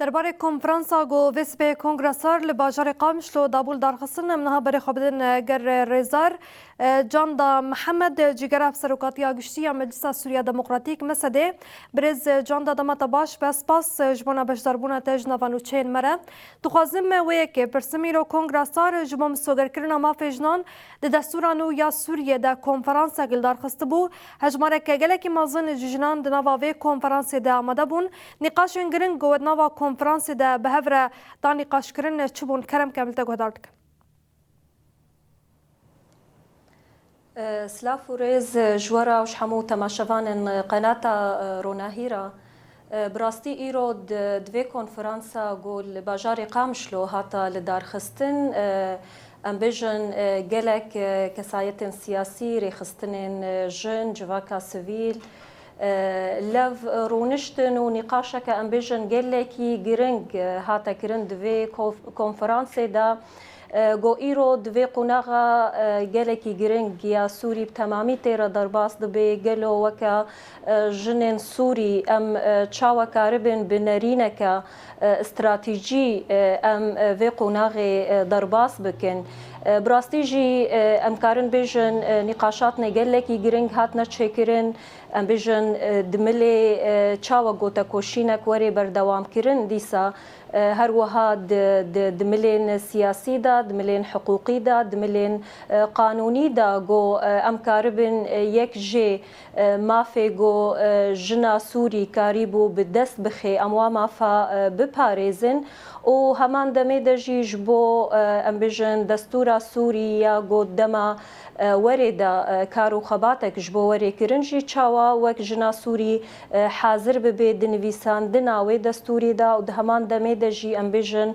درباره کنفرانسا گو ویسپی کنگرسار لباجار قامشلو دابول دارخصن منها بری خبدن گر ریزار جان دا محمد جگر افسروکاتی آگشتی مجلس سوریا دموکراتیک مسده برز جان دا دمت باش بس پاس جبونا بشداربونا تج نوانو چین مره تخوازم وی که پرسمی رو کنگرسار جبوم سوگر کرنا ما فیجنان ده دستورانو یا سوریه ده کنفرانسا گل دارخست بو هجماره که گلکی مازن ججنان ده نواوی کنفرانسی ده آمده بون نقاشن گرن گود نوا کنفرانسی ده به هفره دا نقاش کرن چبون کرم کامل تا گهدارد سلاف و ریز جوارا وش همو تماشوان قناتا روناهیرا براستی ایرو دوی کنفرانسا گول باجار قامشلو هاتا لدارخستن ام بیجن گلک کسایت سیاسی ریخستن جن جواکا سویل لف رونشتن و نقاشك ام بیجن گلکی گرنگ هاتا کرن دوی کنفرانسی دا گو ایرو دوی قناغا گلکی گرنگ یا سوری بتمامی تیرا درباس دبی گلو وکا جنن سوری ام چاوا کاربن بنرینکا استراتیجی ام وی قناغ درباس بکن براستی جی ام کارن بیجن نقاشات نگلکی گرنگ هاتنا چکرن ام بیجن دملی چاوا گوتا کوشینک وری بردوام کرن دیسا هر وها دملين سياسي دا دملين حقوقي دا دملين قانوني دا جو ام كاربن يك جي ما في جو جنا سوري كاريبو بدست بخي اموا ما فا بباريزن و همان دمي دجي جبو ام بجن دستورا سوريا جو دما وردا كارو خباتك جبو وري كرنجي تشاوا وك جنا سوري حاضر ببي دنويسان دناوي دستوري دا و همان دمي دجي ام بجن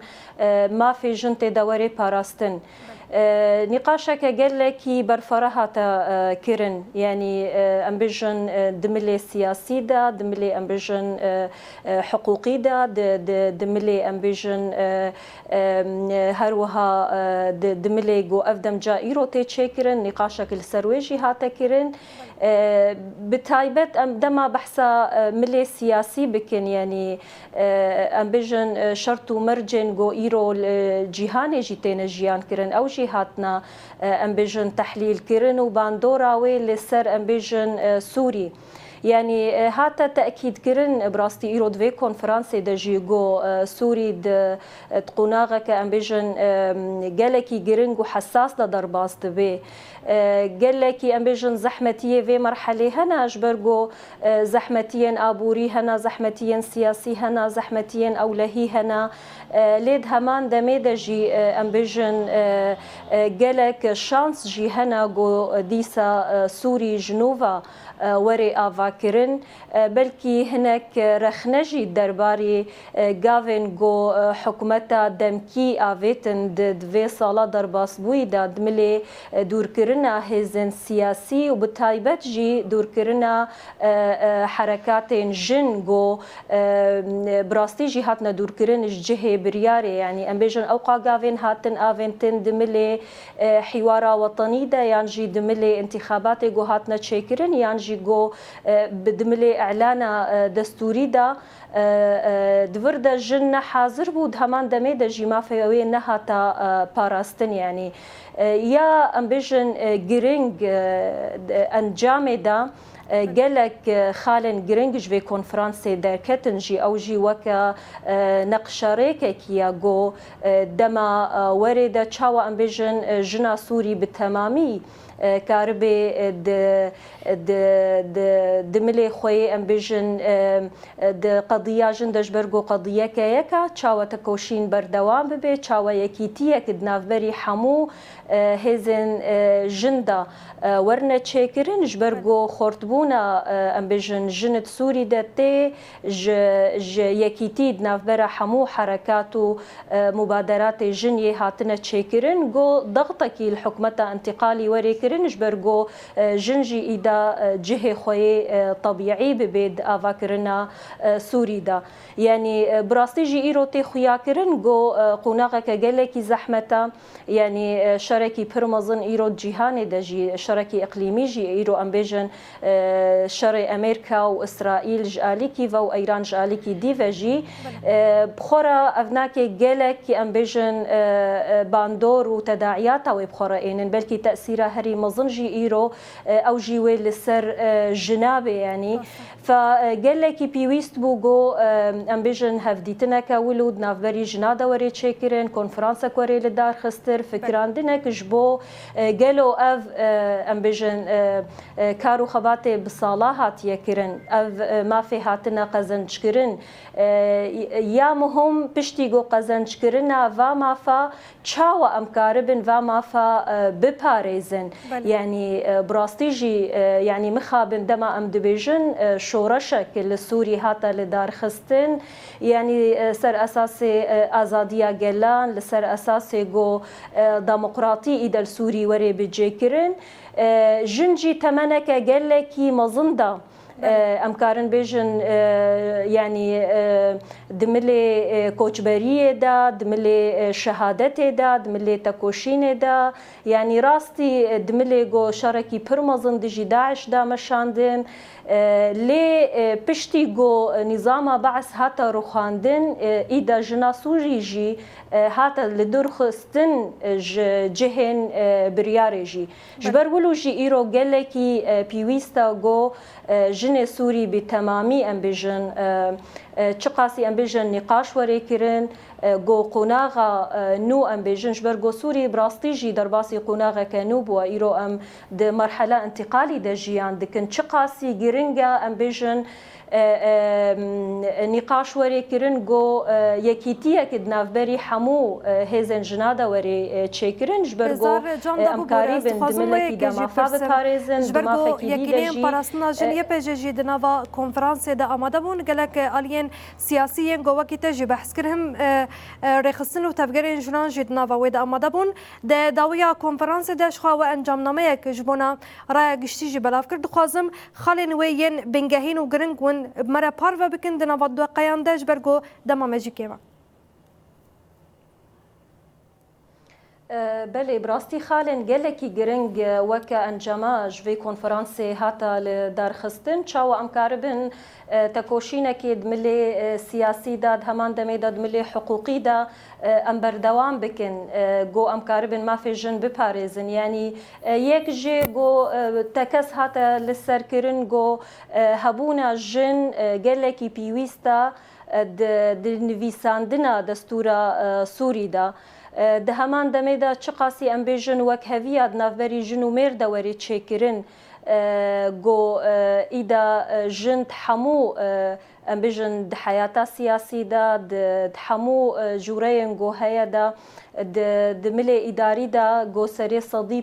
ما في جنت دوري باراستن نقاشك قال لك برفرهات كيرن يعني ام بجن دملي سياسي دا دملي ام بجن حقوقي دا دملي ام بجن هروها دملي جو افدم جائرو تشكرن نقاشك السرويجي هاتا كيرن بتايبت ام دما بحثا ملي سياسي بكن يعني ام بجن شرطو مرجن جو ايرو جيهاني جيتين جيان كيرن او هاتنا ام بيجن تحليل كيرن وباندورا لسر ام بيجن سوري يعني هاتا تأكيد كرن براستي إيرو دوي كونفرانسي دجي جو سوري تقناغك ام بيجن جالكي جرنجو حساس لدرباس دبي جالكي ام بيجن زحمتية في مرحلة هنا أجبرجو زحمتيا أبوري هنا زحمتيا سياسي هنا زحمتيا أولهي هنا ليد همان دمي دجي ام بيجن جالك شانس جي هنا جو ديسا سوري جنوفا وري آفاكرن بلكي هناك رخنجي درباري غافن جو حكومتا دمكي آفيتن دوي صالة درباس بويدا دملي دور كرنا هزن سياسي وبتايبت جي دور كرنا حركات جن جو براستي جي هاتنا دور كرن جهة برياري يعني ام بيجن اوقا غافن هاتن آفينتن دملي حوارا وطني دا يعني جي دملي انتخابات جو هاتنا تشيكرن يعني جي جو بدملي اعلان دستوري دا دوردا جن حاضر بود همان دمي دا جيما في نهاتا باراستن يعني يا ام بيجن جرينج انجام دا قالك خالن جرينج في كونفرانسي در كتنجي او جي وكا نقشاريك يا جو دما ورد تشاوا ام بيجن جنا سوري بالتمامي كاربي دملي خوي ام بيجن قضيه جندش برغو قضيه كيكا تشاوا تكوشين بردوام ببي تشاوا يكيتيه كدناف بري حمو هزن جندا ورنا تشيكرن جبرغو خورتبونا ام بيجن جنت سوري دتي يكيتي دناف برا حمو حركاتو مبادرات جنيه هاتنا تشيكرن جو ضغطك الحكومه انتقالي وريك كرن جبرجو جنجي إذا جهة خوي طبيعي ببيد آفا كرنا سوري دا يعني براستي جي إيرو تخويا كرن جو قناغة كجلكي زحمة يعني شركي برمزن إيرو جيهان دا جي شركي إقليمي جي إيرو أمبيجن شرق أمريكا وإسرائيل جالكي و إيران جالكي ديفا جي بخورا أفناكي جلكي أمبيجن باندور وتداعيات أو بخورا إنن بلكي تأثيرها هري مزنجي إيرو أو جيوي لسر جنابي يعني فجلكي بيويست بوجو أمبيجن هفديتنا كولود نافبري جنادا وري تشيكرين كونفرانسا كوري للدار خستر فكران دينك جبو جلو أف أمبيجن كارو خباتي بصلاحات يكرن أف ما في هاتنا قزنج كرن يا مهم بشتيجو قزنج كرنا وما فا تشاوا أمكاربن وما فا بباريزن يعني براستيجي يعني مخابن دما أم دبيجن شورشك السوري هاتا لدار خستن يعني سر أساسي آزادية جلان لسر أساسي جو ديمقراطي إذا السوري وري بجيكرن جنجي تمنك جلكي مزندا امكارن بيجن يعني دملي كوچبريه دا دملي شهادته دا دملي تكوشينه دا يعني راستي دملي جو شركي برمزن دجي داعش دا مشاندن لي بشتي جو نظام بعث هاتا روخاندن اذا جناسوري جي هاتا لدرخستن جهن بريارجي جبرولو جي ايرو جلكي بيويستا جو جن سوري بتمامي ام بيجن تشقاسي ام بيجن نقاش وريكرن جو قناغا نو ام بيجن جبر جو سوري براستيجي درباسي قناغا كانوب وايرو ام د مرحله انتقالي دجيان دكن تشقاسي جرينجا ام بيجن نقاش وري كرن جو يكيتيا كدنافبري حمو هيزن جنادا وري تشيكرن جبرجو امكاري بن دملكي دما فاز باريزن دما فكيدي يكينين باراسنا جن يبجي دناوا كونفرنس دا امادبون قالك الين سياسيين جو وقت تجي بحث كرهم رخصن وتفجرين جنان جدناوا ودا امادبون دا داويا كونفرنس دا شخوا وانجام نامه كجبونا راي گشتي بلاف کرد خوازم خالين وين بنگهين وگرنگ مرا پارو بکن دنا ودو قیام داش برگو دما ماجیکه ما بله براستي خالن جلكي جرنج وكا انجما جوي كونفرنسي هاتا لدار خستن تشاو امكاربن تكوشينا كيد ملي سياسي داد همان دمي داد ملي حقوقي دا ام بردوام بكن جو امكاربن ما في جن بباريزن يعني يك جي جو تكس هاتا للسركرن جو هبونا جن جلكي بيويستا دنفيساندنا دستورا سوري دا ده همان دمه دا چقاسی ام بیجن وک هویاد نافبری جنو میر دا وری چیکرن جو ایدا جن تحمو ام بیجن ده حیاتا سیاسی دا تحمو جورین جو هیا دا د ملي اداري دا جو سري صدي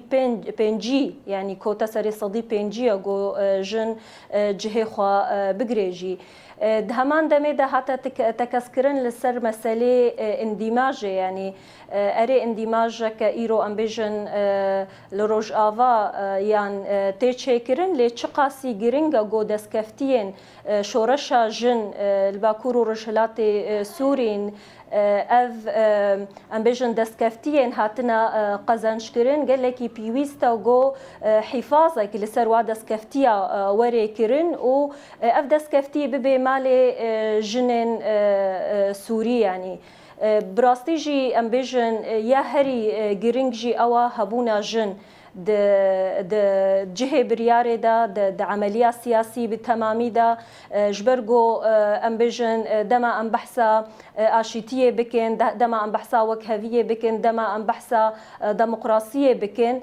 بنجي يعني كوتا سري صدي بنجي جو جن جهه خوا بگريجي دهمان دمه ده حتى تكسكرن لسر مسألة اندماج يعني أري اندماج كإيرو أمبيجن لروج آفا يعني تيشكرن لتشقاسي جرينجا جو دسكفتين شورشا جن الباكورو رجلات سورين اف امبيجن دسكفتين هاتنا قزنشكرن قال لك بيويستا جو حفاظك لسر وا دسكفتيا وري كرن و اف دسكفتي ببي مالي جنن سوري يعني براستيجي امبيجن يا هري جرينجي اوا هبونا جن د جهه برياري دا د عمليه سياسي بالتمامي دا جبرجو امبيجن دما ام بحثا اشيتيه بكن دما ام بحثا وكهويه بكن دما ام بحثا ديمقراطيه بكن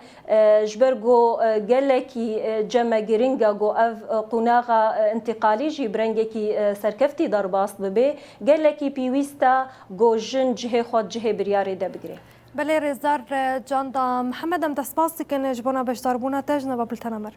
جبرجو قالكي جما جرينجا جو اف قناغه انتقالي جي برنجكي سركفتي درباس ببي قالكي بيويستا جو جن جهه خود جهه برياري دا بگري بله رزدار جان دا محمد ام تسپاس کن جبونا بشدار بونا تجنا بابل تنمر